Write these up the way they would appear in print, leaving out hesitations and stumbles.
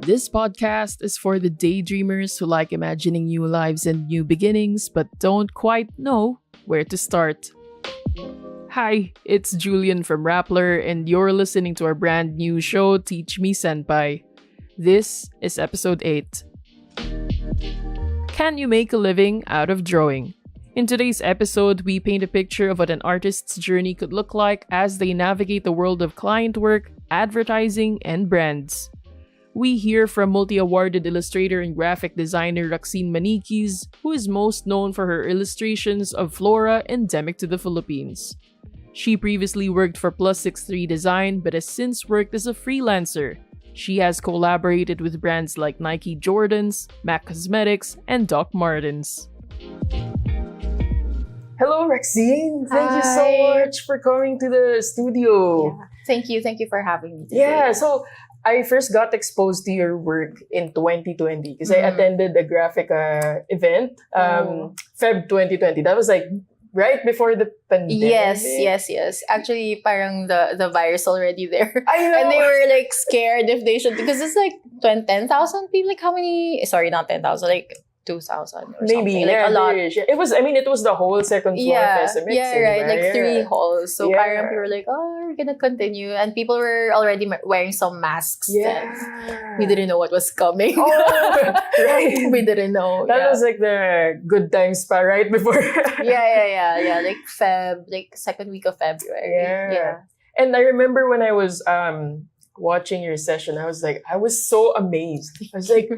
This podcast is for the daydreamers who like imagining new lives and new beginnings but don't quite know where to start. Hi, it's Julian from Rappler, and you're listening to our brand new show, Teach Me Senpai. This is episode 8. Can you make a living out of drawing? In today's episode, we paint a picture of what an artist's journey could look like as they navigate the world of client work, advertising, and brands. We hear from multi-awarded illustrator and graphic designer Raxenne Maniquiz, who is most known for her illustrations of flora endemic to the Philippines. She previously worked for Plus63 Design but has since worked as a freelancer. She has collaborated with brands like Nike Jordans, MAC Cosmetics, and Doc Martens. Hello, Raxenne. Thank you so much for coming to the studio. Yeah. Thank you for having me today. Yeah, so I first got exposed to your work in 2020 because I attended a graphic event, Feb 2020. That was like right before the pandemic. Yes. Actually, parang the virus already there. I know. And they were like scared if they should, because it's like 10,000 people. Like how many? Sorry, not 10,000. Like 2,000 or Maybe, something. Like a lot. It was the whole second floor FSMX. Yeah, right. Like 3 halls. So Yeah. parang people were like, oh, we're gonna continue. And people were already wearing some masks. Yeah. Then we didn't know what was coming. Oh, right. We didn't know. That was like the good times pa, right? Before. Yeah. Like second week of February. Yeah. And I remember when I was watching your session, I was so amazed. I was like,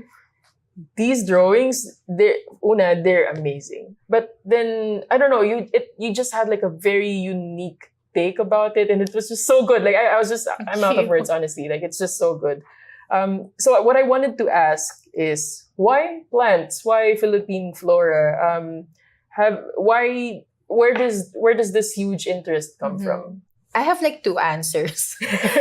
these drawings, they're amazing. But then, I don't know, you just had like a very unique take about it, and it was just so good. Like I'm out of words, honestly. Like it's just so good. So what I wanted to ask is, why plants? Why Philippine flora? Where does this huge interest come from? I have like 2 answers.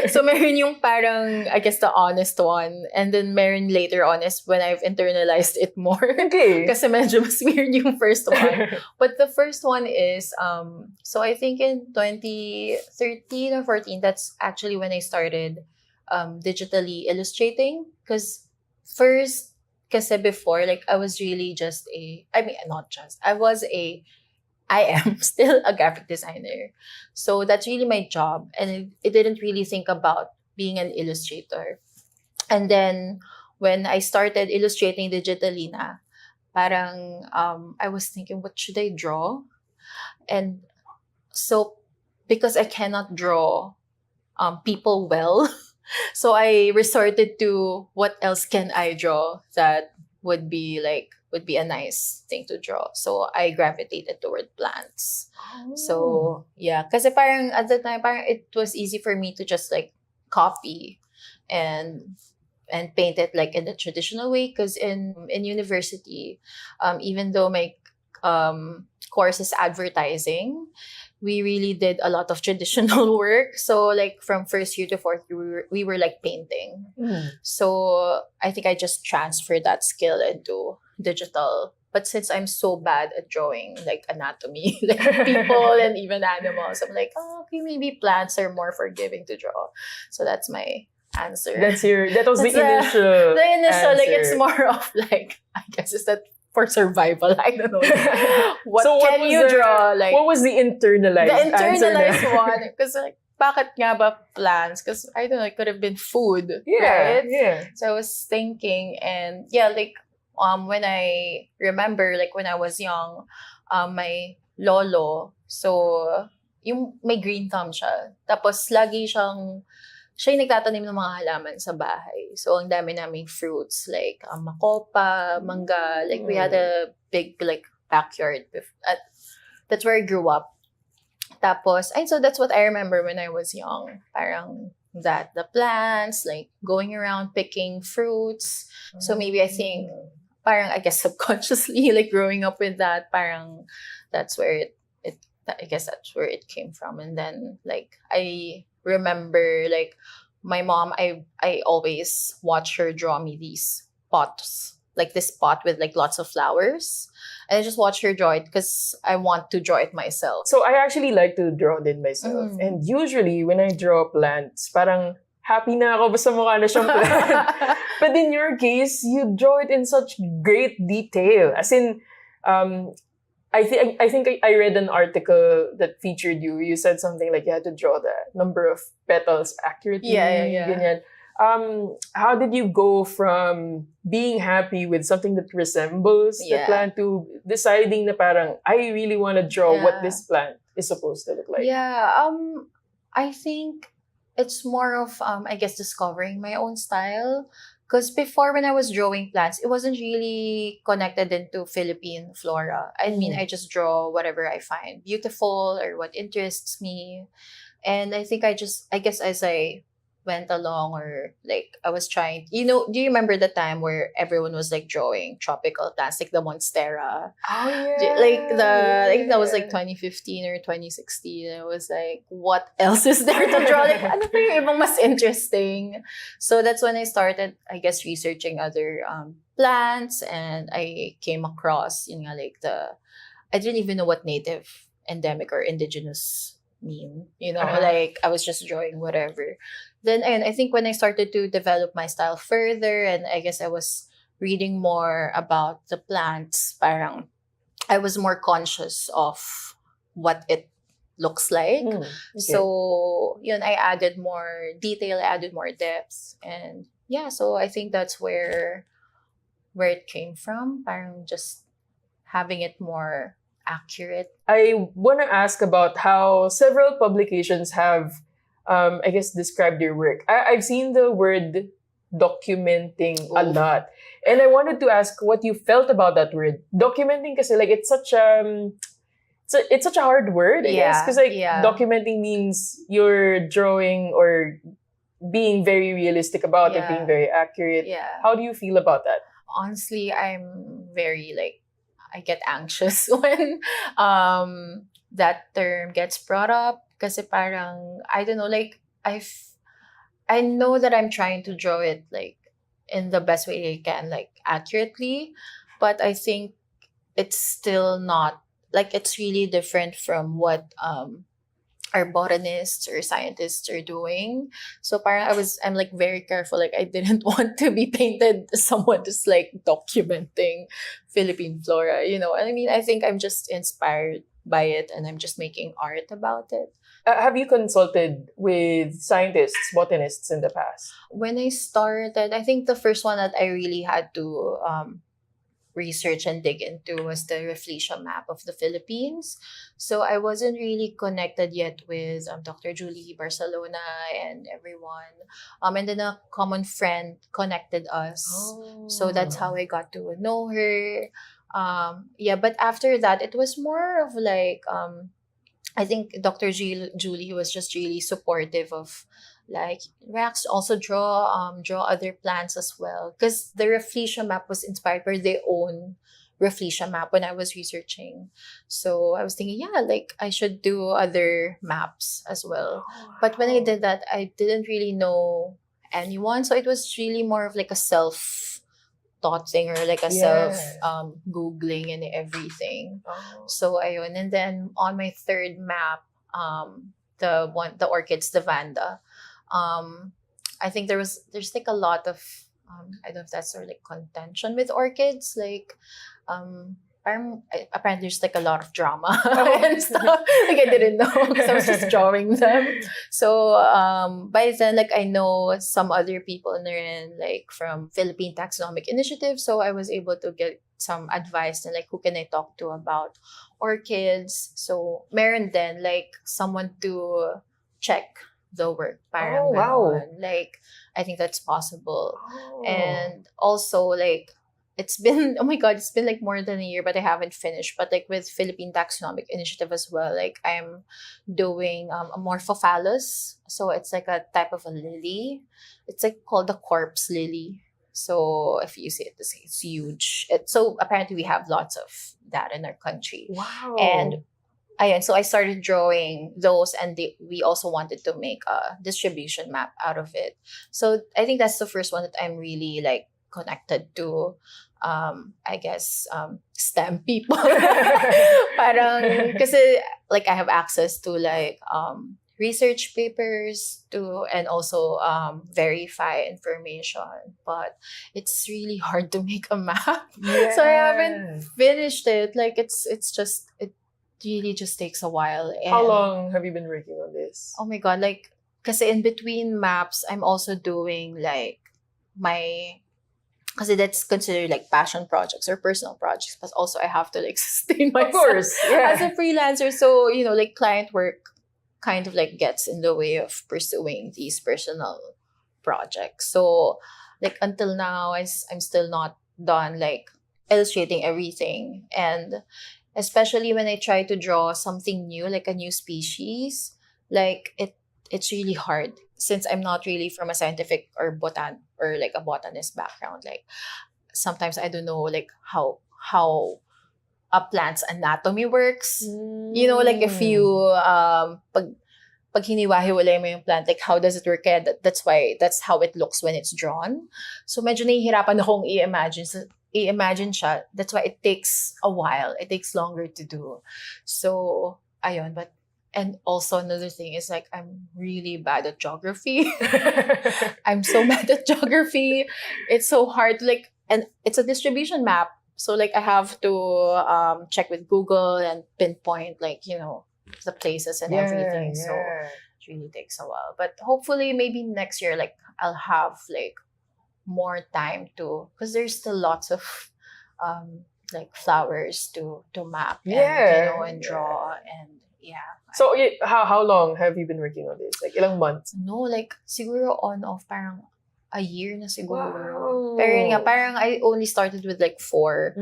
So meron yung parang, I guess, the honest one. And then meron later on is when I've internalized it more. Okay. Kasi medyo mas weird yung first one. But the first one is, so I think in 2013 or 14, that's actually when I started digitally illustrating. Because first, kasi before, like I was really I am still a graphic designer. So that's really my job. And it didn't really think about being an illustrator. And then when I started illustrating digitally na, parang I was thinking, what should I draw? And so because I cannot draw people well, so I resorted to what else can I draw that would be a nice thing to draw. So I gravitated toward plants. So yeah, kasi parang at the time, parang it was easy for me to just like copy and paint it like in the traditional way. Because in university, even though my course is advertising, we really did a lot of traditional work. So like from first year to fourth year, we were like painting. So I think I just transferred that skill into digital. But since I'm so bad at drawing like anatomy, like people and even animals, I'm like, okay, maybe plants are more forgiving to draw. So that's my answer. That was the initial. The initial, answer. like it's more of like, I guess is that for survival. I don't know. What can you draw? Like what was the internalized answer? The internalized one. Because like, bakit nga ba plants? Because I don't know, it could have been food. Yeah, right? yeah. So I was thinking, and yeah, like when I remember, like when I was young, my lolo, so yung may green thumb siya. Tapos lagi siya yung nagtatanim ng mga halaman sa bahay. So, ang dami naming fruits, like makopa, mangga. Like, we had a big, like, backyard. That's where I grew up. Tapos, so that's what I remember when I was young. Parang the plants, like, going around picking fruits. So, maybe I think, parang, I guess, subconsciously, like, growing up with that, parang, that's where it came from. And then, like, I remember, like, my mom, I always watch her draw me these pots, like this pot with like lots of flowers, and I just watch her draw it because I want to draw it myself. So I actually like to draw it myself, and usually when I draw plants, parang happy na ako basta mukha na siyang plant. But in your case, you draw it in such great detail. As in, I think I read an article that featured you. You said something like you had to draw the number of petals accurately. Yeah. Ganyan. How did you go from being happy with something that resembles the Yeah. plant to deciding na parang, I really want to draw what Yeah. this plant is supposed to look like? Yeah, I think it's more of I guess discovering my own style. Because before, when I was drawing plants, it wasn't really connected into Philippine flora. I mean, I just draw whatever I find beautiful or what interests me. And I think I guess as I went along, or like I was trying, do you remember the time where everyone was like drawing tropical plants, like the Monstera? Oh, I think that was like 2015 or 2016. It was like, what else is there to draw? Like, ano pa yung ibang mas interesting? So that's when I started, I guess, researching other plants, and I came across, I didn't even know what native, endemic, or indigenous mean. Like I was just drawing whatever. Then, and I think when I started to develop my style further, and I guess I was reading more about the plants, parang I was more conscious of what it looks like. Okay. So, I added more detail, I added more depth. And yeah, so I think that's where it came from. Parang just having it more accurate. I want to ask about how several publications have, I guess, described your work. I've seen the word documenting a lot. And I wanted to ask what you felt about that word. Documenting kasi like it's such it's such a hard word, I guess. Because documenting means you're drawing or being very realistic about it, being very accurate. Yeah. How do you feel about that? Honestly, I'm very I get anxious when that term gets brought up. Kasi parang, I don't know, I know that I'm trying to draw it in the best way I can, accurately, but I think it's still not, it's really different from what our botanists or scientists are doing. So parang I'm very careful. I didn't want to be painted as someone just documenting Philippine flora, I mean, I think I'm just inspired by it, and I'm just making art about it. Have you consulted with scientists, botanists in the past? When I started, I think the first one that I really had to research and dig into was the Rafflesia map of the Philippines. So I wasn't really connected yet with Dr. Julie Barcelona and everyone. And then a common friend connected us. So that's how I got to know her. But after that, it was more of I think Dr. Julie was just really supportive of Rax, also draw other plants as well, because the Rafflesia map was inspired by their own Rafflesia map when I was researching. So I was thinking, I should do other maps as well. But when I did that, I didn't really know anyone, so it was really more of a self thought thing, or a self googling and everything. So ayun, and then on my third map, the orchids, the Vanda, I think there's a lot of I don't know if that's sort of contention with orchids, apparently there's a lot of drama and stuff. I didn't know because I was just drawing them. So by then, I know some other in there, from Philippine Taxonomic Initiative. So I was able to get some advice and who can I talk to about orchids. So meron din someone to check the work. Parang ganon. I think that's possible. And also it's been, oh my God, it's been more than a year, but I haven't finished. But with Philippine Taxonomic Initiative as well, I'm doing Amorphophallus. So it's a type of a lily. It's called the corpse lily. So if you see it, it's huge. So apparently we have lots of that in our country. Wow. And so I started drawing those, and we also wanted to make a distribution map out of it. So I think that's the first one that I'm really connected to. I guess STEM people. Parang kasi I have access to research papers to, and also verify information. But it's really hard to make a map. So I haven't finished it. Like it really just takes a while. And How long have you been working on this? oh my god, like kasi in between maps, I'm also doing like my, kasi that's considered like passion projects or personal projects, but also I have to like sustain myself Of course, yeah. as a freelancer. So, like client work kind of like gets in the way of pursuing these personal projects. So like until now, I'm still not done like illustrating everything. And especially when I try to draw something new, like a new species, like it's really hard since I'm not really from a scientific or like a botanist background. Like sometimes I don't know like how a plant's anatomy works. Like if you pag hiniwa-hiwalay mo yung plant, like how does it work? Kaya that's how it looks when it's drawn. So medyo nahihirapan akong i-imagine siya. That's why it takes a while. It takes longer to do. So ayun, and also another thing is like I'm really bad at geography. I'm so bad at geography. It's so hard to like, and it's a distribution map. So like I have to check with Google and pinpoint like, the places and everything. So it really takes a while. But hopefully maybe next year, like I'll have like more time to, because there's still lots of like flowers to map and and draw and So how long have you been working on this? Like ilang months? No, like siguro on off parang a year na siguro. Wow. Pero yun nga, parang I only started with like 4.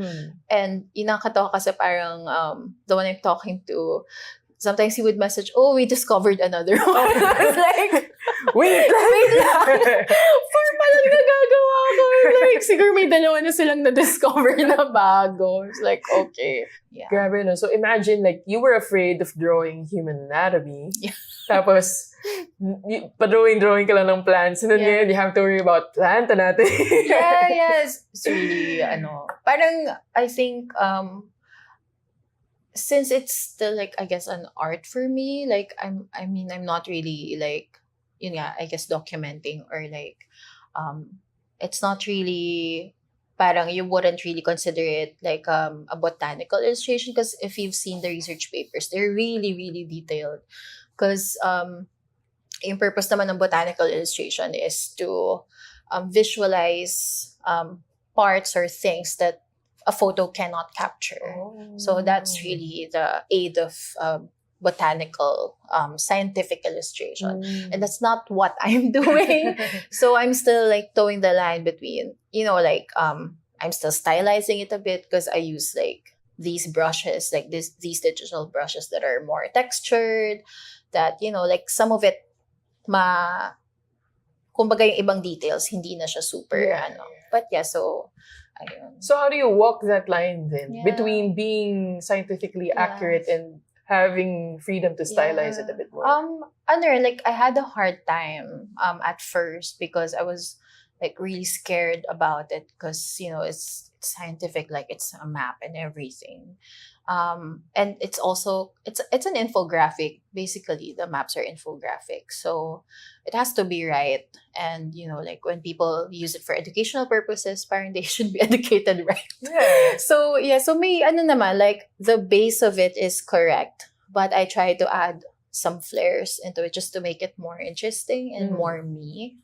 And inakatawa kasi parang the one I'm talking to, sometimes he would message, "Oh, we discovered another one." I was like, wait lang. 4 pa lang nagagawa ko. Like, siguro may 2 na silang na-discover na bago. It's like, okay. Yeah. Grabe, no? So imagine, like, you were afraid of drawing human anatomy. Yeah. Tapos, pa-drawing ka lang ng plants. And then ngayon, you have to worry about plant anatomy. Yes. It's really, parang, I think, since it's still like I guess an art for me, like I'm not really like I guess documenting or like it's not really parang you wouldn't really consider it like a botanical illustration, because if you've seen the research papers, they're really really detailed, because yung purpose naman ng botanical illustration is to visualize parts or things that a photo cannot capture. So that's really the aid of botanical scientific illustration. And that's not what I'm doing. So I'm still like towing the line between, like I'm still stylizing it a bit, because I use like these brushes, like these digital brushes that are more textured, that, like some of it kumbaga yung ibang details, hindi na siya super, But so ayun. So how do you walk that line then between being scientifically accurate and having freedom to stylize it a bit more? Like I had a hard time at first, because I was like really scared about it, because it's scientific, like it's a map and everything. And it's also it's an infographic. Basically, the maps are infographic, so it has to be right. And like when people use it for educational purposes, parang they should be educated right. So may naman, like the base of it is correct, but I try to add some flares into it just to make it more interesting and more me.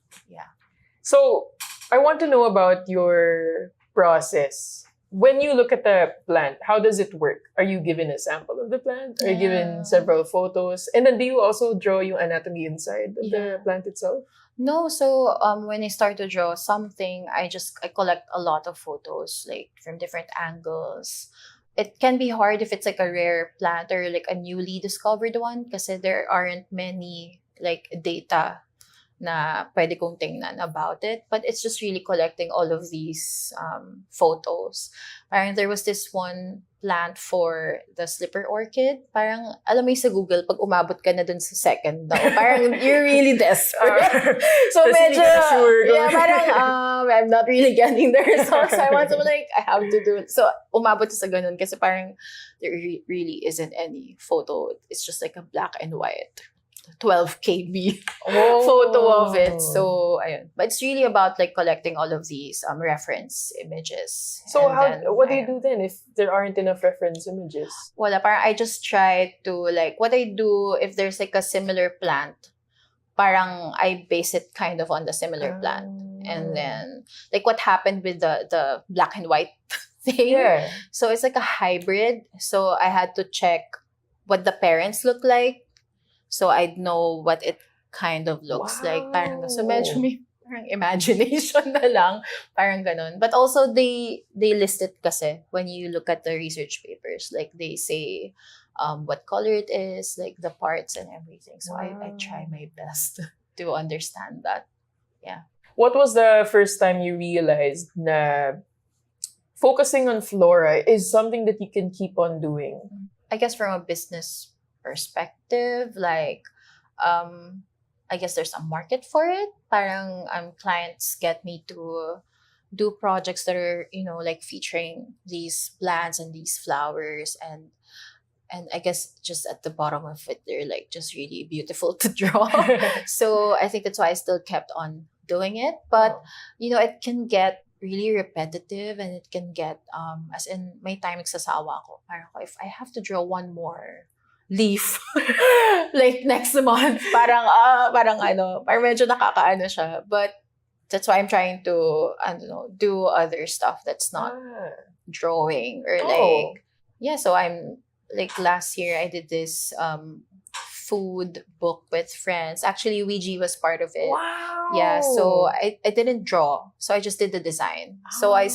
So I want to know about your process. When you look at the plant, how does it work? Are you given a sample of the plant? Are you given several photos? And then do you also draw yung anatomy inside of the plant itself? No, so when I start to draw something, I collect a lot of photos, like from different angles. It can be hard if it's like a rare plant or like a newly discovered one, kasi there aren't many like data na pwede kong tingnan about it. But it's just really collecting all of these photos. Parang there was this one plant for the slipper orchid. Parang, alam mo yung sa Google, pag umabot ka na dun sa second daw, parang you're really desperate. So medyo, parang I'm not really getting the results I want. So like, I have to do it. So umabot sa ganun, kasi parang there really isn't any photo. It's just like a black and white. 12 KB Oh. photo of it. So, ayun. But it's really about like collecting all of these reference images. So And then, what do you ayun. do then if there aren't enough reference images? Wala, parang I just try to like, what I do if there's like a similar plant, parang I base it kind of on the similar plant. And then, like what happened with the black and white thing. Yeah. So it's like a hybrid. So I had to check what the parents look like. So I'd know what it kind of looks like. Parang, so medyo may parang imagination na lang. Parang ganun. But also they list it kasi when you look at the research papers. Like they say what color it is, like the parts and everything. So I try my best to understand that. Yeah. What was the first time you realized na focusing on flora is something that you can keep on doing? I guess from a business perspective, like, I guess there's a market for it. Parang clients get me to do projects that are, like featuring these plants and these flowers and I guess just at the bottom of it, they're like just really beautiful to draw. So I think that's why I still kept on doing it. But, it can get really repetitive and it can get, as in, may time nagsasawa ko. Parang if I have to draw one more leaf, like next month, parang medyo nakakaano siya. But that's why I'm trying to, I don't know, do other stuff that's not drawing or like, yeah, so I'm, like last year I did this food book with friends. Actually, Ouija was part of it. Wow. Yeah, so I didn't draw. So I just did the design. So I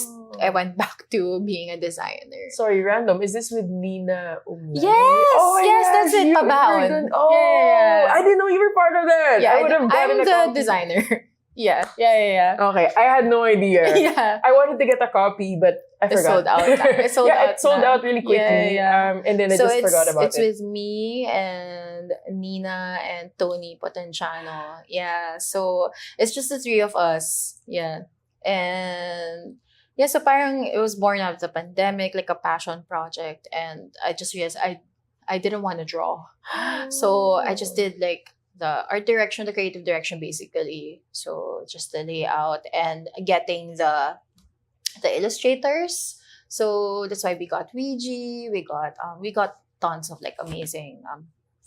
went back to being a designer. Sorry, random. Is this with Nina Umay? Yes, that's it. Pabaon. Yeah. I didn't know you were part of that. Yeah, I would have gotten I'm a the copy. designer. Yeah. Okay, I had no idea. Yeah. I wanted to get a copy, but I forgot. It sold out. It sold out really quickly. Yeah. And then I just forgot about it's it. with me and Nina and Tony Potenciano. Yeah. So it's just the three of us. Yeah. And yeah, so parang it was born out of the pandemic, like a passion project. And I just realized I didn't want to draw. So I just did like the art direction, the creative direction, basically. So just the layout and getting the illustrators. So that's why we got Ouija. We got tons of like amazing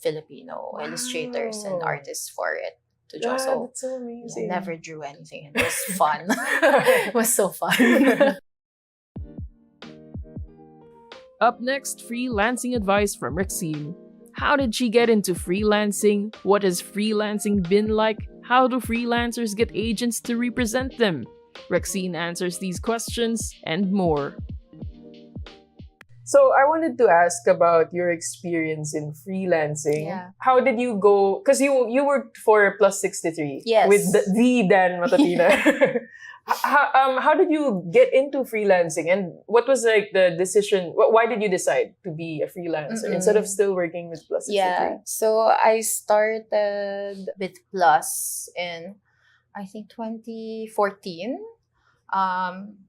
Filipino illustrators and artists for it to draw. So that's so amazing. I never drew anything. It was fun. It was so fun. Up next, freelancing advice from Raxenne. How did she get into freelancing? What has freelancing been like? How do freelancers get agents to represent them? Raxenne answers these questions and more. So I wanted to ask about your experience in freelancing. Yeah. How did you go? Because you worked for Plus 63. Yes. With the Dan Matatina. How did you get into freelancing, and what was like the decision? Why did you decide to be a freelancer instead of still working with Plus 63? Yeah. So I started with Plus in I think 2014.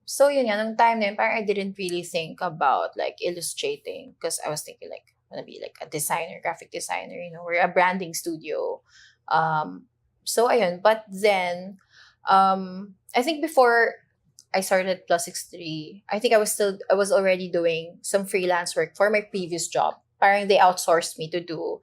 So yun nga, nung time na yun, parang I didn't really think about like illustrating because I was thinking like, I want to be like a designer, graphic designer, we're a branding studio. So ayun, but then, I think before I started Plus 63, I think I was already doing some freelance work for my previous job. Parang they outsourced me to do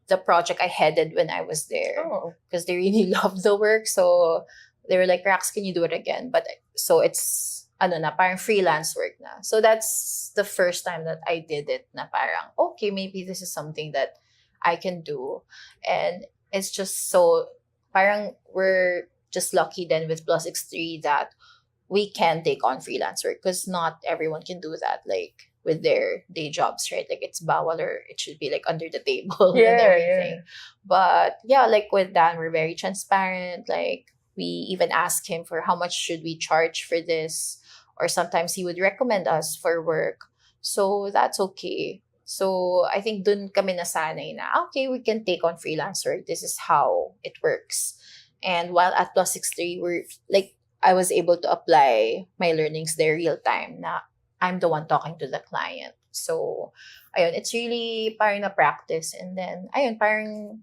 the project I headed when I was there because they really loved the work. So they were like, Rax, can you do it again? But so it's parang freelance work na. So that's the first time that I did it na parang, okay, maybe this is something that I can do. And it's just so, parang we're just lucky then with Plus 63 that we can take on freelance work because not everyone can do that, like with their day jobs, right? Like it's bawal or it should be like under the table and everything. Yeah. But yeah, like with Dan, we're very transparent. Like we even ask him for how much should we charge for this, or sometimes he would recommend us for work. So that's okay. So I think dun kami nasanay na, okay, we can take on freelance work. This is how it works. And while at Plus 63, I was able to apply my learnings there real time na I'm the one talking to the client. So, ayun, it's really parang na practice. And then, ayun, parang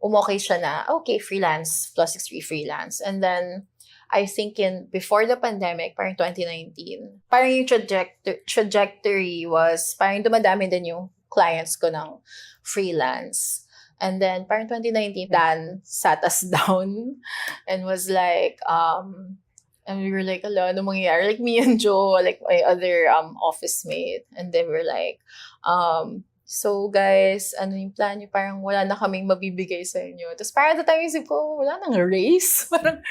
umokay siya na, okay, freelance, plus 63 freelance. And then, I think before the pandemic, parang 2019, parang yung trajectory was, parang dumadami din yung clients ko ng freelance. And then, parang 2019, Dan sat us down and was like, and we were like, ala, ano mangyayari? Like, me and Joe, like, my other office mate. And then we're like, so guys, ano yung plan nyo? Parang wala na kaming mabibigay sa inyo. Tapos parang at the time, isip ko, wala nang raise. Parang,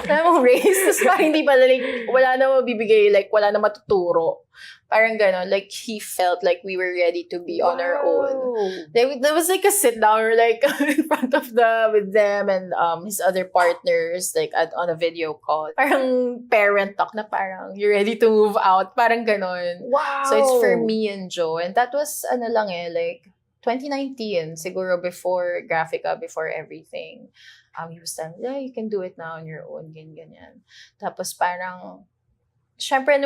wala nang raise. Tapos parang hindi pala, like, wala na mabibigay. Like, wala na matuturo. Parang gano'n. Like, he felt like we were ready to be on our own. There was like a sit down, like, in front of with them and his other partners, like, on a video call. Parang parent talk na parang, you're ready to move out. Parang gano'n. Wow! So, it's for me and Joe. And that was, like, 2019, siguro before Graphica, before everything. He was telling me, yeah, you can do it now on your own, ganyan. Tapos parang, syempre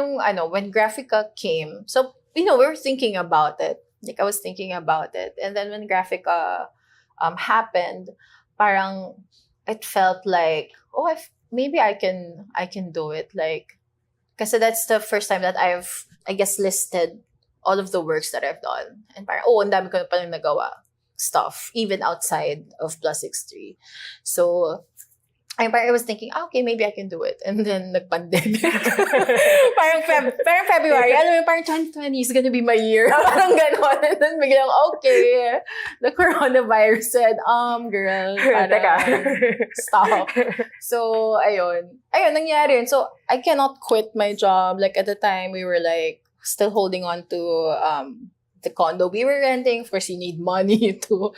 when Graphica came, so, we were thinking about it. Like, I was thinking about it. And then when Graphica happened, parang, it felt like, maybe I can do it. Like, kasi that's the first time that I've, I guess, listed all of the works that I've done. And parang, ang dami ko na palang nagawa stuff, even outside of Plus 63. So, I was thinking, okay, maybe I can do it. And then, nag-pandemic. parang February. Alam mo, parang 2020 is gonna be my year. Parang gano'n. And then, biglang, okay. The coronavirus said, girl, stop. So, ayun, nangyari yun. So, I cannot quit my job. Like, at the time, we were like, still holding on to the condo we were renting. Of course, you need money to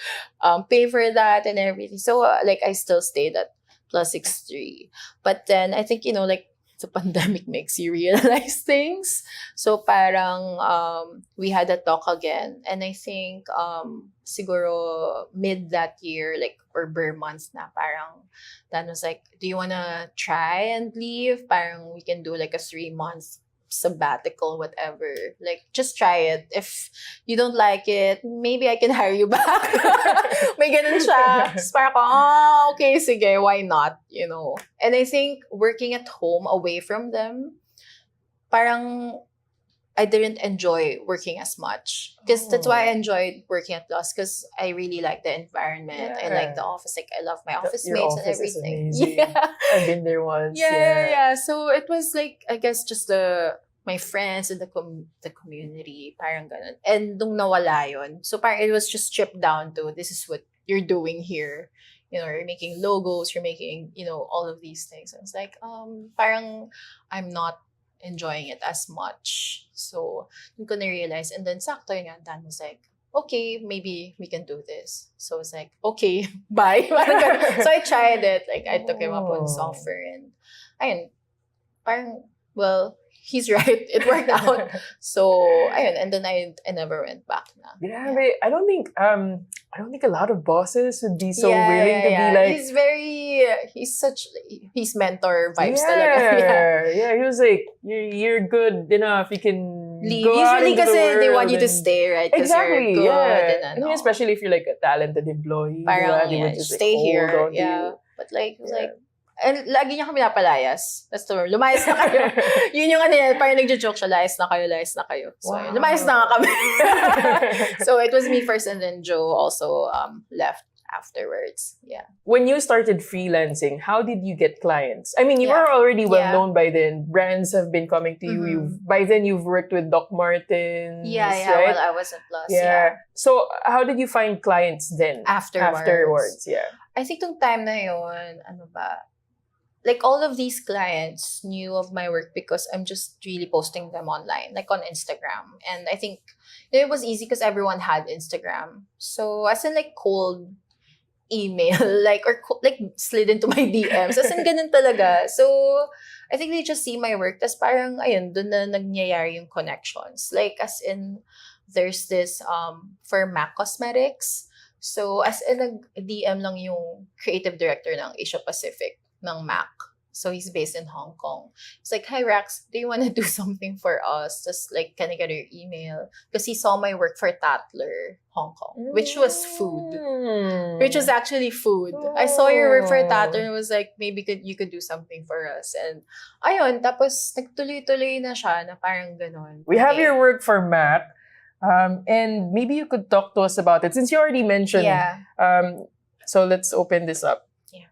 pay for that and everything. So, like, I still stayed at Plus 63. But then, I think, like, the pandemic makes you realize things. So, parang, we had a talk again. And I think, siguro, mid that year, like, or bare months na, parang, Dan was like, do you wanna try and leave? Parang, we can do, like, a 3 months sabbatical, whatever. Like, just try it. If you don't like it, maybe I can hire you back. May ganun siya. Tapos parang ako, okay, sige, why not? And I think working at home away from them, parang I didn't enjoy working as much. Because that's why I enjoyed working at Plus, because I really like the environment. I like the office. Like, I love my office mates and everything. Yeah. I've been there once. Yeah. So it was like, I guess, just my friends and the community, parang ganun. And nung nawala yun, so parang it was just stripped down to, this is what you're doing here. You're making logos, you're making, all of these things. And it's like, parang I'm not enjoying it as much. So, dun ko na-realize. And then, sakto yun nga, Dan was like, okay, maybe we can do this. So, it's like, okay, bye. So, I tried it. Like, I took him up on software. And, ayun, parang, well, he's right. It worked out. So, ayun. And then, I never went back na. Yeah. I don't think a lot of bosses would be so willing to be like... He's mentor vibes talaga. Yeah, he was like, you're good enough. You can leave. Go out Usually into the kasi they world want you to stay, right? Exactly, you're good, yeah. and I mean, especially if you're like a talented employee. Parang, they would just stay like, here. hold on to Yeah. you. But like, it was like, and lagi niya kami napalayas. That's the word. Lumayas na kayo. Yun yung parang nagjo-joke siya, layas na kayo. So, Wow. lumayas na nga kami. So, it was me first, and then Joe also left afterwards. Yeah. When you started freelancing, how did you get clients? I mean, you were already well known by then. Brands have been coming to you. By then, you've worked with Doc Martens. Yeah. Right? Well, I was at Plus. Yeah. So, how did you find clients then? Afterwards, yeah. I think nung time na yun, like, all of these clients knew of my work because I'm just really posting them online, like on Instagram. And I think it was easy because everyone had Instagram. So, as in, like, cold email, like, or like, slid into my DMs. As in, ganun talaga. So, I think they just see my work. Tas parang, ayun, dun na nagyayari yung connections. Like, as in, there's this, for MAC Cosmetics. So, as in, nag-DM lang yung creative director ng Asia Pacific ng MAC. So he's based in Hong Kong. It's like, hi Rax, do you want to do something for us? Just like, can I get your email? Because he saw my work for Tatler Hong Kong, which was food. Which was actually food. I saw your work for Tatler and was like, maybe you could do something for us. And ayun, tapos nagtuloy-tuloy na siya na parang ganon. We have your work for Mac. And maybe you could talk to us about it since you already mentioned. Yeah. So let's open this up. Yeah.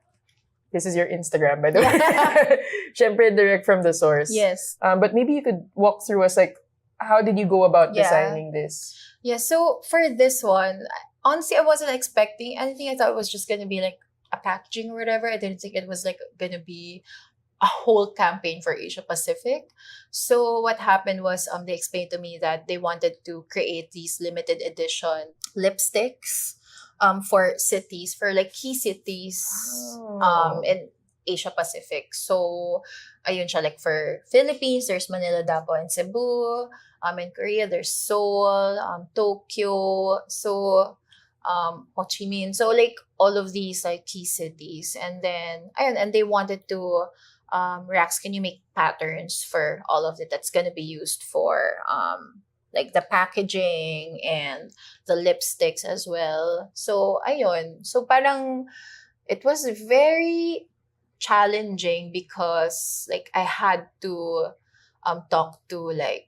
This is your Instagram, by the way. Syempre, direct from the source. Yes. But maybe you could walk through us, like, how did you go about designing this? Yeah, so for this one, honestly, I wasn't expecting anything. I thought it was just going to be like a packaging or whatever. I didn't think it was like going to be a whole campaign for Asia Pacific. So what happened was they explained to me that they wanted to create these limited edition lipsticks for cities, for like key cities in Asia Pacific. So ayun siya, like for Philippines, there's Manila, Davao, and Cebu. In Korea, there's Seoul, Tokyo, so Ho Chi Minh. So like all of these like key cities. And then ayun, and they wanted to Rax, can you make patterns for all of it that's gonna be used for like the packaging and the lipsticks as well. So ayun. So parang it was very challenging because like I had to talk to like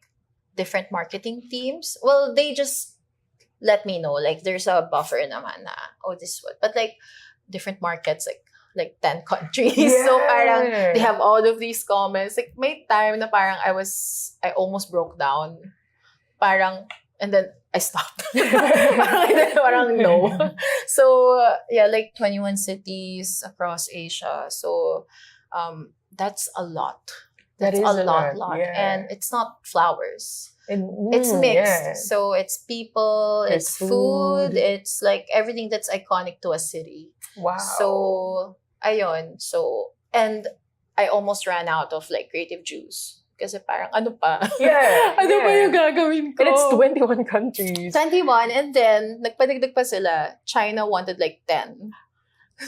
different marketing teams. Well, they just let me know like there's a buffer naman na this one. But like different markets like 10 countries. Yeah. So parang they have all of these comments. Like may time na parang I almost broke down. Parang and then I stopped. parang no. So yeah, like 21 cities across Asia. So that's a lot. That's a lot. Yeah. And it's not flowers. And, It's mixed. yeah. So it's people, There's it's food, it's like everything that's iconic to a city. Wow. So, ayun. So, and I almost ran out of like creative juice. Kasi parang ano pa? Yeah. ano pa yung gagawin ko? And it's 21 countries. 21. And then, nagpadigdag pa sila. China wanted like 10.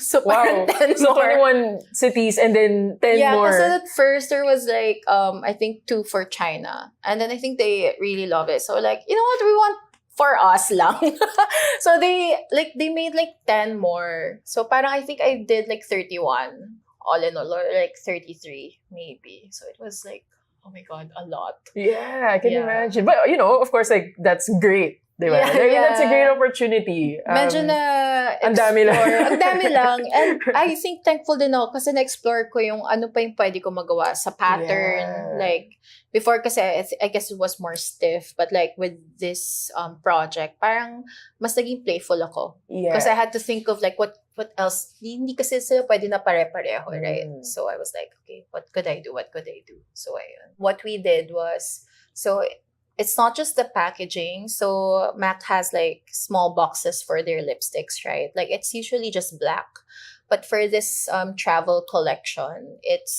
So Wow. 10 So more. 21 cities and then 10 more. Yeah, because at first there was like, I think 2 for China. And then I think they really love it. So like, you know what? We want for us lang. So they made like 10 more. So parang I think I did like 31 all in all, or like 33 maybe. So it was like, oh my God, a lot. Yeah, I can Yeah. imagine. But, of course, like, that's great. Diba? Yeah, I mean, that's a yeah. great opportunity. Medyo na ang dami lang. explore. Ang dami lang. And I think thankful din ako kasi na-explore ko yung ano pa yung pwede ko magawa sa pattern. Yeah. Like, before kasi I guess it was more stiff. But like with this project, parang mas naging playful ako. Yeah. Because I had to think of like what else. Hindi kasi sila pwede na pare-pareho, right? So I was like, okay, what could I do? So ayun. What we did was, so it's not just the packaging. So MAC has like small boxes for their lipsticks, right? Like it's usually just black. But for this travel collection, it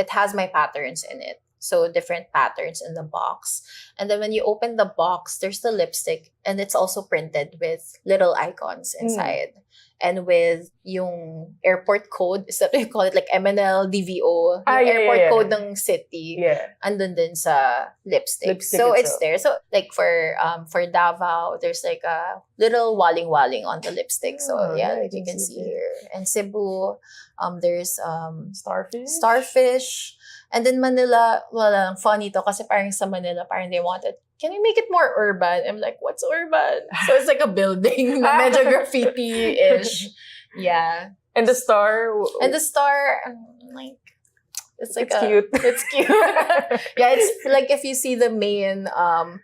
has my patterns in it. So different patterns in the box. And then when you open the box, there's the lipstick and it's also printed with little icons inside. And with yung airport code, is that what you call it? Like MNL, DVO, yung airport code ng city. Yeah. Andun din sa lipstick. So it's there. So like for Davao, there's like a little waling-waling on the lipstick. So yeah, like you can see here. And Cebu, there's starfish. And then Manila, well, funny to kasi parang sa Manila, parang they wanted, can we make it more urban? I'm like, what's urban? So it's like a building na medyo graffiti-ish. Yeah. And the star? And the star, like, it's like cute. It's cute. Yeah, it's like if you see the main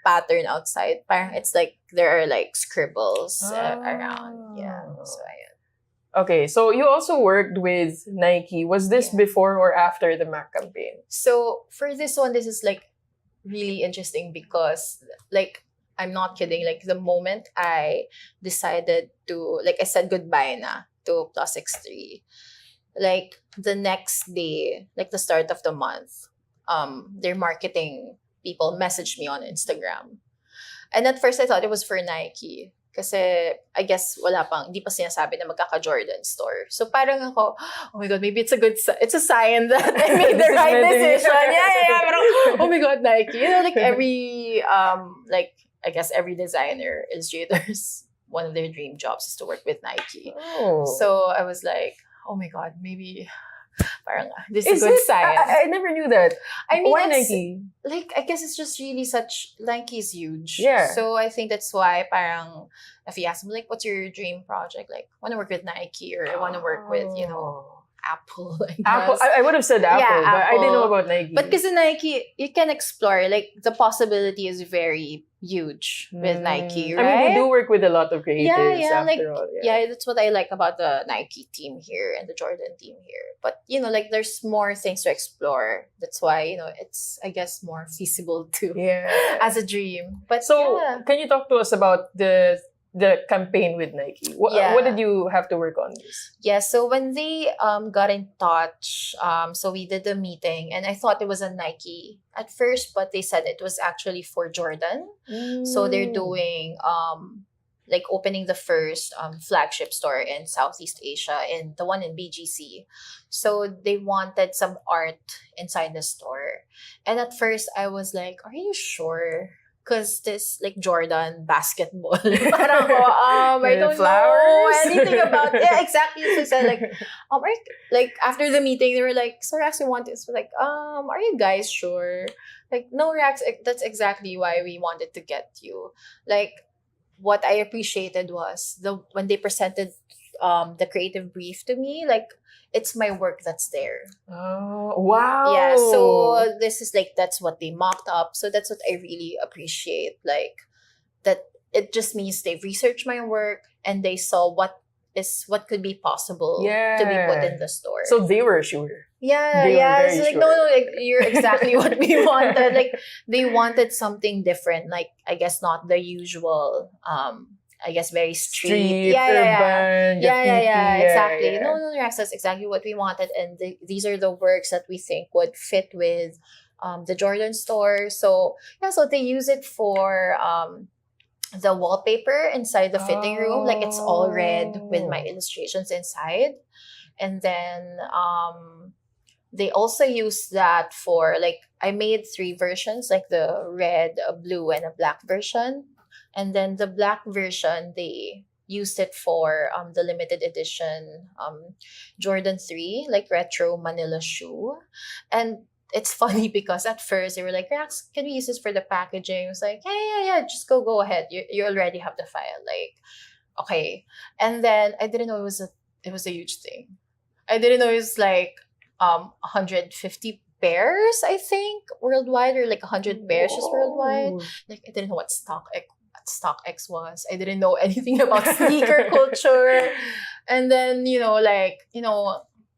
pattern outside, parang it's like there are like scribbles around. Yeah. So ayun. Okay, so you also worked with Nike. Was this before or after the MAC campaign? So for this one, this is like really interesting because like I'm not kidding. Like the moment I decided to, like I said goodbye na to Plus X3, like the next day, like the start of the month, their marketing people messaged me on Instagram. And at first I thought it was for Nike. Kasi, I guess, hindi pa sinasabi na magkaka-Jordan store. So, parang ako, oh my God, maybe it's a sign that I made the right decision. Yeah. Parang, oh my God, Nike. You know, like every, I guess every designer, illustrators, one of their dream jobs is to work with Nike. Oh. So, I was like, oh my God, maybe parang this is Is a good it? sign. I never knew that. I mean, Why it's, Nike? like, I guess it's just really Nike is huge. Yeah. So I think that's why parang, if you ask me, like, what's your dream project? Like, want to work with Nike or I want to work with, Apple. I guess. Apple. I would have said Apple, Yeah, but I didn't know Apple. about Nike. But because Nike, you can explore, like, the possibility is very huge with Nike, right? I mean, they do work with a lot of creatives after like, all. that's what I like about the Nike team here and the Jordan team here. But, like, there's more things to explore. That's why, it's, I guess, more feasible to as a dream. But so, can you talk to us about the campaign with Nike? What did you have to work on this? Yeah, so when they got in touch, so we did the meeting, and I thought it was a Nike at first, but they said it was actually for Jordan. So they're doing like opening the first flagship store in Southeast Asia, in the one in BGC. So they wanted some art inside the store. And at first I was like, are you sure? Because this, like, Jordan basketball. Parang I don't know anything about it. Yeah, exactly. So I said, like, after the meeting, they were like, so Rax, we want this. We're like, are you guys sure? Like, no, Rax, that's exactly why we wanted to get you. Like, what I appreciated was when they presented the creative brief to me, like, it's my work that's there. Oh, wow. Yeah, so this is like, that's what they mocked up. So that's what I really appreciate. Like, that it just means they've researched my work and they saw what could be possible to be put in the store. So they were sure. Yeah. So like, sure. no, like, you're exactly what we wanted. Like, they wanted something different. Like, I guess not the usual, I guess very street. Urban, Exactly. Yeah. No, Rex, that's exactly what we wanted. And these are the works that we think would fit with the Jordan store. So, so they use it for the wallpaper inside the fitting room. Like, it's all red with my illustrations inside. And then they also use that for, like, I made 3 versions, like the red, a blue, and a black version. And then the black version, they used it for the limited edition Jordan 3, like retro Manila shoe. And it's funny because at first they were like, Rax, can we use this for the packaging? I was like, yeah, just go ahead. You already have the file. Like, okay. And then I didn't know it was a huge thing. I didn't know it was like 150 pairs, I think, worldwide, or like 100 pairs just worldwide. Like, I didn't know what StockX was. I didn't know anything about sneaker culture. And then,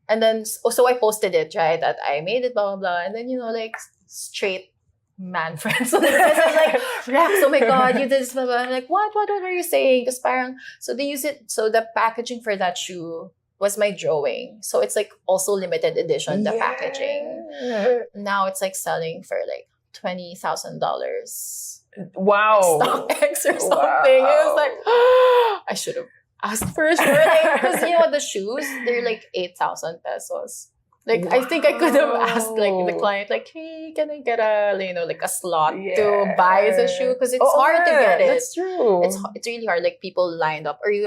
and then, so I posted it, right, that I made it, blah, blah, blah. And then, like, straight man friends. So I'm like, Rax, oh my God, you did this, blah, blah. I'm like, what are you saying? Because parang, so they use it, so the packaging for that shoe was my drawing. So it's like also limited edition, the packaging. Now it's like selling for like $20,000. Wow. StockX or something. Wow. It was like, I should have asked for sure. Because the shoes, they're like 8,000 pesos. Like, I think I could have asked, like, the client, like, hey, can I get like a slot to buy the shoe? Because it's hard to get it. That's true. It's really hard. Like, people lined up, or you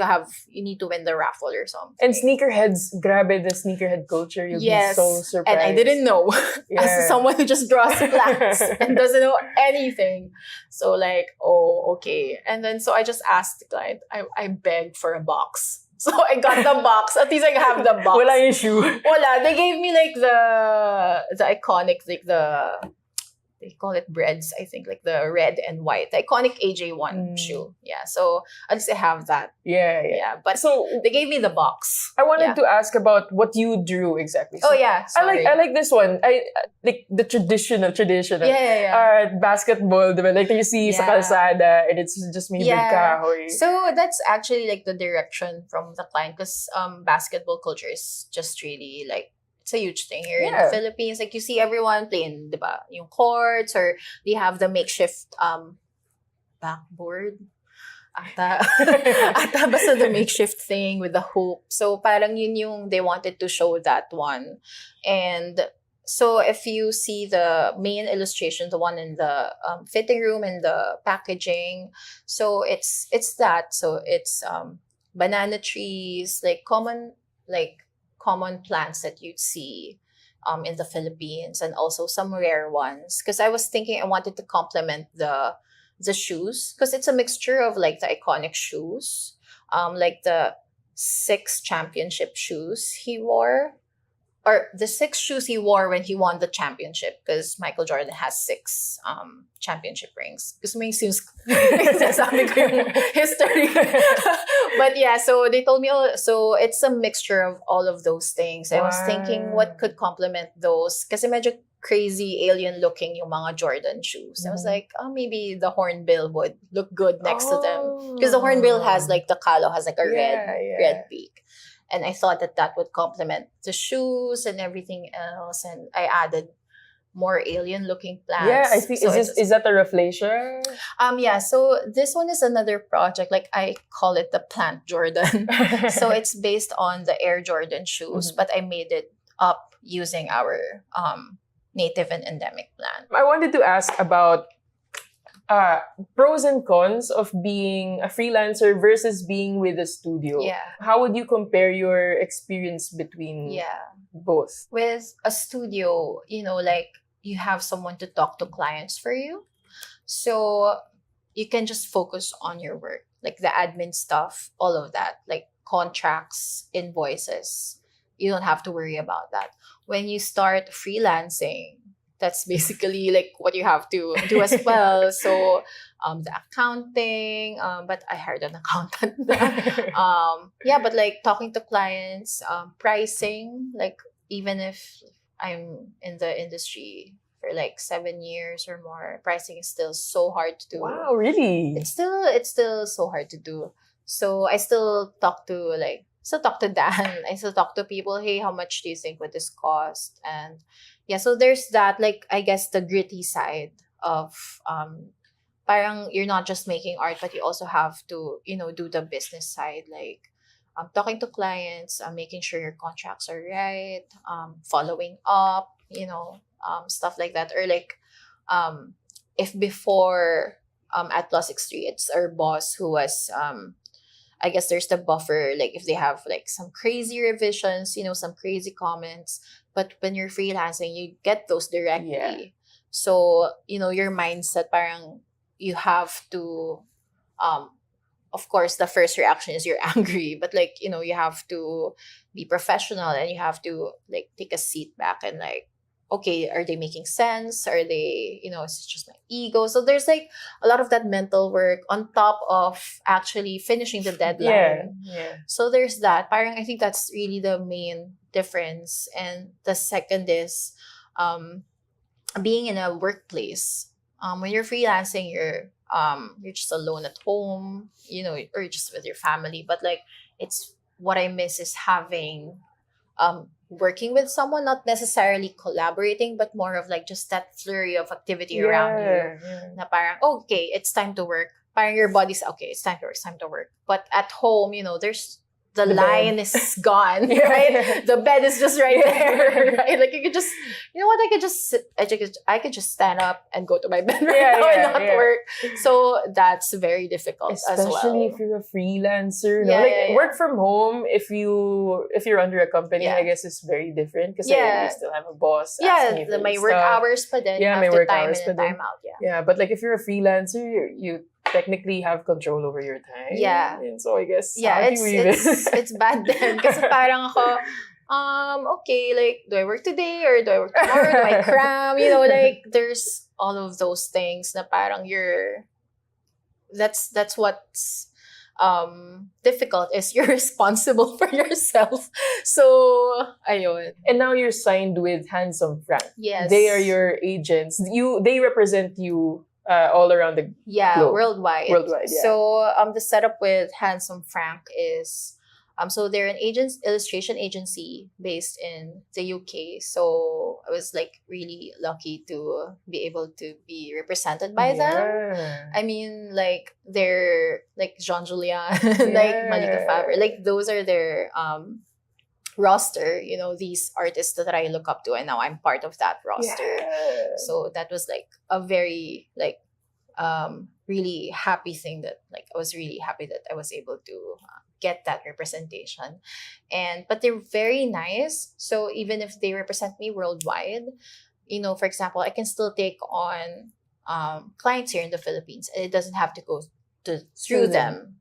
need to win the raffle or something. And sneakerheads, grabe the sneakerhead culture. You'll be so surprised. And I didn't know, as someone who just draws plans and doesn't know anything. So, like, oh, okay. And then, so I just asked the client, I begged for a box. So I got the box. At least I have the box. Wala yung shoe. Wala. They gave me like the iconic, like they call it breads, I think, like the red and white. The iconic AJ1 shoe. Yeah. So at least I have that. Yeah. But so they gave me the box. I wanted to ask about what you drew exactly. So sorry. I like this one. I like the traditional basketball, diba? Like you see sa kalsada and it's just made with kahoy. So that's actually like the direction from the client, because basketball culture is just really like, it's a huge thing here in the Philippines. Like, you see everyone playing, diba, yung courts, or they have the makeshift backboard. ata. Ata basta the makeshift thing with the hoop. So parang yun yung they wanted to show that one. And so if you see the main illustration, the one in the fitting room and the packaging, so it's that. So it's banana trees, like common plants that you'd see in the Philippines, and also some rare ones. Because I was thinking I wanted to complement the shoes, because it's a mixture of like the iconic shoes, like the 6 championship shoes he wore, or the 6 shoes he wore when he won the championship, because Michael Jordan has 6 championship rings. Because may seems sabi ko yung history. But yeah, so they told me, so it's a mixture of all of those things. I was thinking what could complement those, kasi medyo crazy alien looking yung mga Jordan shoes. I was like, maybe the hornbill would look good next to them, because the hornbill has like the calo has like a red beak. And I thought that would complement the shoes and everything else. And I added more alien-looking plants. Yeah, I think, so is that a reflection? Yeah, so this one is another project. Like, I call it the Plant Jordan. So it's based on the Air Jordan shoes, but I made it up using our native and endemic plant. I wanted to ask about pros and cons of being a freelancer versus being with a studio. Yeah. How would you compare your experience between both? With a studio, like you have someone to talk to clients for you. So you can just focus on your work, like the admin stuff, all of that, like contracts, invoices. You don't have to worry about that. When you start freelancing, that's basically like what you have to do as well. So the accounting, but I hired an accountant. But like talking to clients, pricing, like even if I'm in the industry for like 7 years or more, pricing is still so hard to do. Wow, really? It's still so hard to do. So I still talk to Dan. I still talk to people, hey, how much do you think would this cost? And yeah, so there's that, like, I guess the gritty side of parang you're not just making art, but you also have to, do the business side, like talking to clients, making sure your contracts are right, following up, stuff like that. Or like if before at Plus 63, it's our boss who was I guess there's the buffer, like if they have like some crazy revisions, some crazy comments. But when you're freelancing, you get those directly. Yeah. So, your mindset, parang you have to, of course, the first reaction is you're angry, but like, you have to be professional, and you have to like take a seat back and like, okay, are they making sense? Are they, is it just my ego? So there's like a lot of that mental work on top of actually finishing the deadline. Yeah. So there's that. Parang I think that's really the main difference. And the second is being in a workplace. When you're freelancing, you're just alone at home, or just with your family. But like, it's what I miss is having working with someone, not necessarily collaborating, but more of like just that flurry of activity around you. Na parang, okay, it's time to work. Parang your body's, okay, it's time to work. But at home, there's the line bed is gone, right? The bed is just right there, right? Like you could just, I could just sit, I could just stand up and go to my bed and not work. So that's very difficult, especially as well. If you're a freelancer. Work from home, if you're under a company, I guess it's very different because you still have a boss. My work hours pa din. Yeah, my work hours pa din. Time out. Yeah, but like if you're a freelancer, you technically have control over your time. Yeah. And so I guess it's bad then. Kasi parang ako, okay, like, do I work today or do I work tomorrow? Do I cram? Like, there's all of those things na parang that's what's difficult, is you're responsible for yourself. So, ayun. And now you're signed with Handsome Frank. Yes. They are your agents. They represent you all around the globe. Worldwide. Yeah. So the setup with Handsome Frank is So they're an illustration agency based in the UK. So I was like really lucky to be able to be represented by them. I mean, like they're like Jean Julien, like Malika Faber, like those are their roster, you know, these artists that I look up to, and now I'm part of that roster. So that was like a very like really happy thing, that like I was really happy that I was able to get that representation. But they're very nice, so even if they represent me worldwide, you know, for example, I can still take on clients here in the Philippines, and it doesn't have to go through them.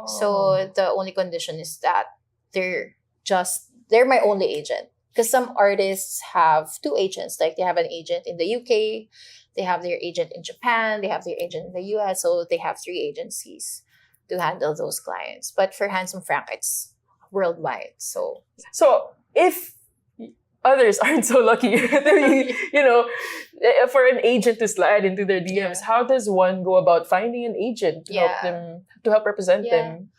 So the only condition is that they're my only agent, because some artists have two agents, like they have an agent in the UK, they have their agent in Japan, they have their agent in the US, so they have 3 agencies to handle those clients. But for Handsome Frank, it's worldwide. So if others aren't so lucky to be, you know, for an agent to slide into their DMs, how does one go about finding an agent to help represent them?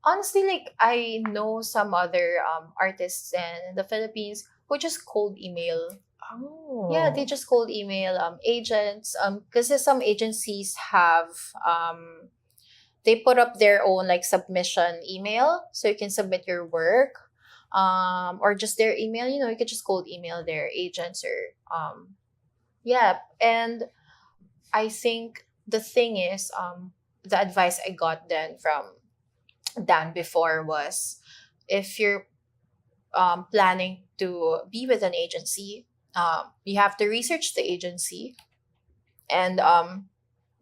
Honestly, like I know some other artists in the Philippines who just cold email. Yeah, they just cold email agents. Because some agencies have they put up their own like submission email, so you can submit your work, or just their email. You know, you could just cold email their agents, or And I think the thing is, the advice I got then from Dan before was, if you're planning to be with an agency, you have to research the agency and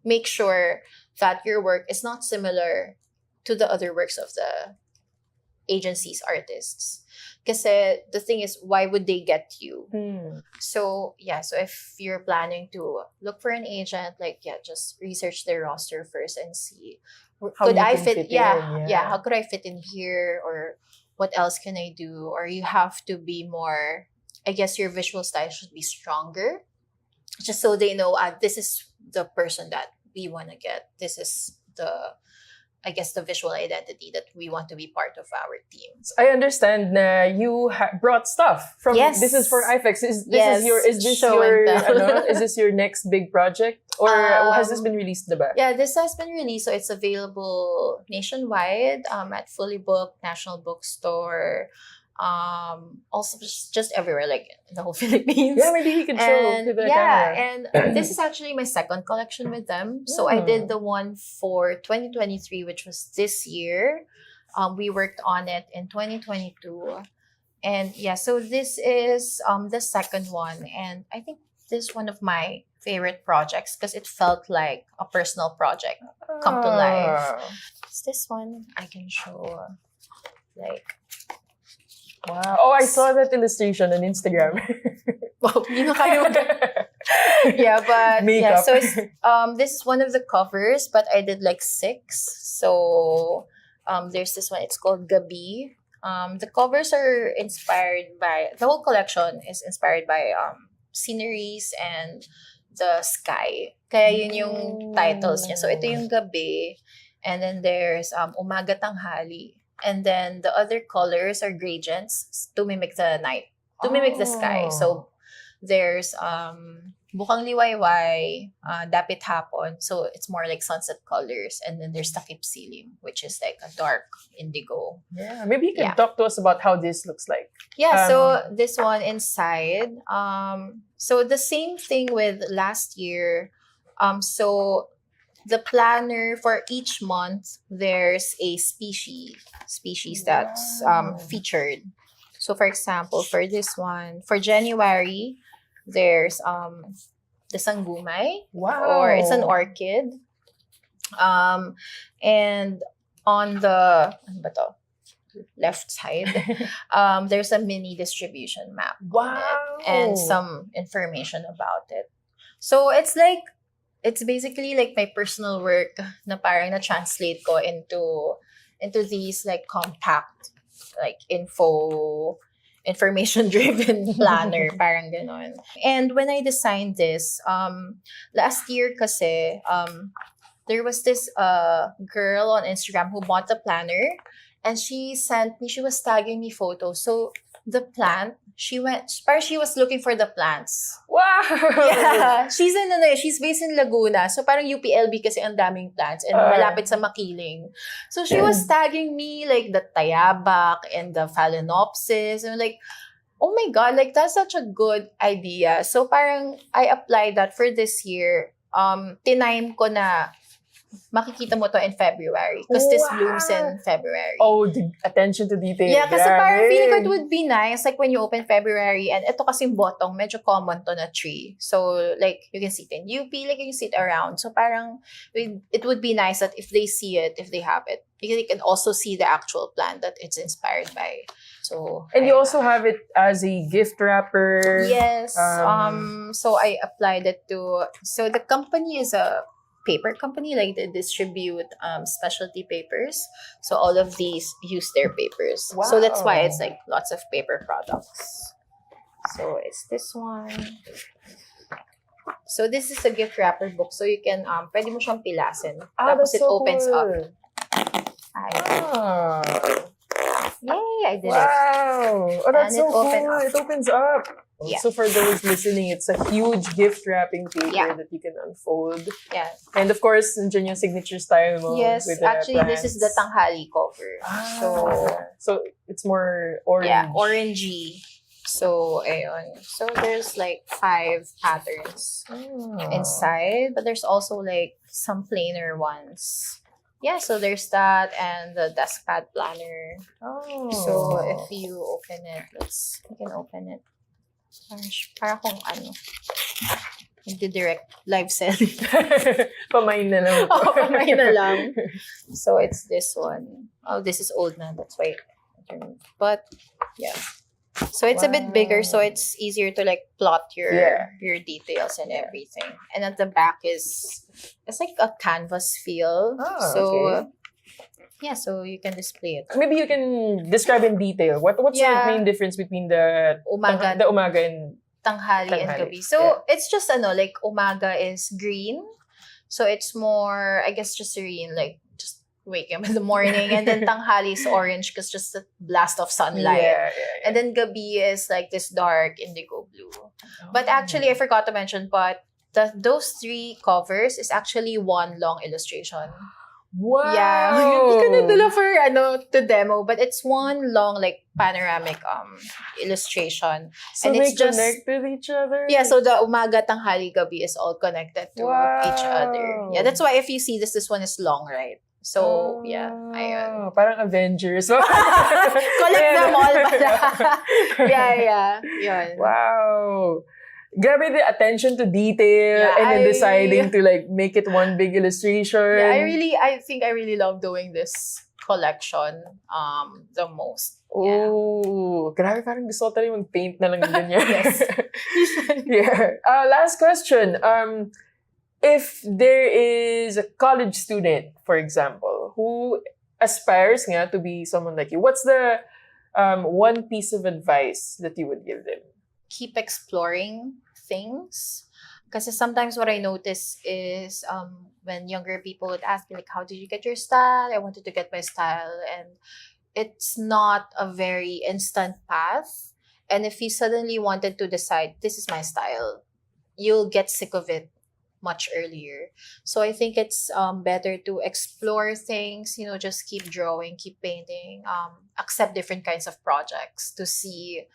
make sure that your work is not similar to the other works of the agency's artists. Because the thing is, why would they get you? So if you're planning to look for an agent, just research their roster first and see, could I fit? How could I fit in here, or what else can I do? Or you have to be more, I guess your visual style should be stronger, just so they know this is the person that we want to get. This is the visual identity that we want to be part of our team. I understand you brought stuff from. Yes. This is for IFEX. Is this your next big project, or has this been released in the back? Yeah, this has been released, so it's available nationwide at Fully Booked, National Bookstore, also just everywhere, like in the whole Philippines. Yeah, maybe we can show to the camera. And this is actually my second collection with them. So I did the one for 2023, which was this year. We worked on it in 2022. And so this is the second one. And I think this is one of my favorite projects because it felt like a personal project come to life. It's this one I can show. Wow. Oh, I saw that illustration on Instagram. Wow, Makeup. So it's, this is one of the covers, but I did 6. So there's this one, it's called Gabi. The covers are inspired by, the whole collection is inspired by sceneries and the sky. Kaya yun yung titles niya. So ito yung Gabi, and then there's Umaga Tanghali. And then the other colors are gradients to mimic the night, to mimic the sky. So there's Bukang Liwayway, Dapit Hapon. So it's more like sunset colors. And then there's Takip Silim, which is like a dark indigo. Yeah, maybe you can talk to us about how this looks like. Yeah, so this one inside. So the same thing with last year. So the planner for each month, there's a species that's featured. So for example, for this one, for January, there's the Sanggumay. Wow. Or it's an orchid. And on the left side, there's a mini distribution map. Wow. And some information about it. So it's basically like my personal work na parang na-translate ko into these compact, information-driven planner, parang ganon. And when I designed this, last year kasi, there was this girl on Instagram who bought the planner, And she was tagging me photos. So the plant, she was looking for the plants. Wow! Yeah. She's based in Laguna. So parang UPLB kasi ang daming plants and malapit sa Makiling. So she was tagging me like the tayabak and the phalaenopsis. And I'm like, oh my God, like that's such a good idea. So parang I applied that for this year. Tinime ko na makikita mo to in February because this blooms in February. Oh, the attention to detail. Yeah, kasi parang feeling ko it would be nice like when you open February and ito kasing botong, medyo common to na tree. So like you can see it in UP, like you can see it around. So parang it would be nice that if they see it, if they have it, because they can also see the actual plant that it's inspired by. So and you also have it as a gift wrapper. Yes. So I applied it to. So the company is a paper company, like they distribute specialty papers. So all of these use their papers. Wow. So that's why it's like lots of paper products. So it's this one. So this is a gift wrapper book. So you can pwede mo siyang pilasin. Tapos it opens up. Yay, I did it. Wow. Oh, that's so cool. It opens up. Yeah. So for those listening, it's a huge gift wrapping paper that you can unfold. Yeah. And of course, nandiyan yung signature style mo. Yes, with actually, this is the tanghali cover. So it's more orange. Yeah, orangey. So, ayun. So there's like 5 patterns inside, but there's also like some plainer ones. Yeah, so there's that and the desk pad planner. Oh. So if you open it, you can open it. Para kung direct live selling. Pamain na lang. Pamain na lang. So it's this one. Oh, this is old na. That's why. But yeah. So it's a bit bigger, so it's easier to like plot your details and everything. And at the back it's like a canvas feel. Yeah, so you can display it. Maybe you can describe in detail. What's the main difference between the umaga and tanghali and gabi? So it's just like umaga is green. So it's more, I guess, just serene, like just wake up in the morning. And then tanghali is orange because just a blast of sunlight. And then gabi is like this dark indigo blue. But actually, I forgot to mention, but those 3 covers is actually one long illustration. Wow. Yeah. Hindi ko nadala for to demo, but it's one long like panoramic illustration. So and they it's just connect with each other? Yeah, so the umaga, tanghali, gabi is all connected to each other. Yeah, that's why if you see this one is long, right? So, yeah. Ayun. Parang Avengers. Collect them all pala. yeah. Yun. Wow. Grabe the attention to detail and then deciding to like make it one big illustration. Yeah, I think I really love doing this collection the most. Oh, grabe, parang gusto ko talaga mag-paint na lang ganyan. Yes. Yeah. Last question. If there is a college student, for example, who aspires to be someone like you, what's the one piece of advice that you would give them? Keep exploring things. Because sometimes what I notice is when younger people would ask me, like, how did you get your style? I wanted to get my style. And it's not a very instant path. And if you suddenly wanted to decide, this is my style, you'll get sick of it much earlier. So I think it's better to explore things, just keep drawing, keep painting, accept different kinds of projects to see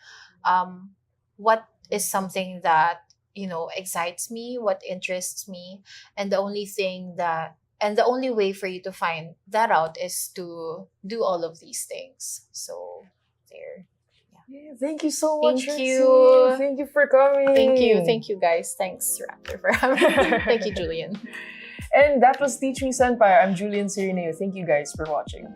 what is something that excites me, what interests me, and the only way for you to find that out is to do all of these things. So there. Yeah, thank you so much. Thank you. Thank you for coming. Thank you guys. Thanks, Raptor, for having me. Thank you, Julian. And that was Teach Me Senpai. I'm Julian Cirineo. Thank you guys for watching.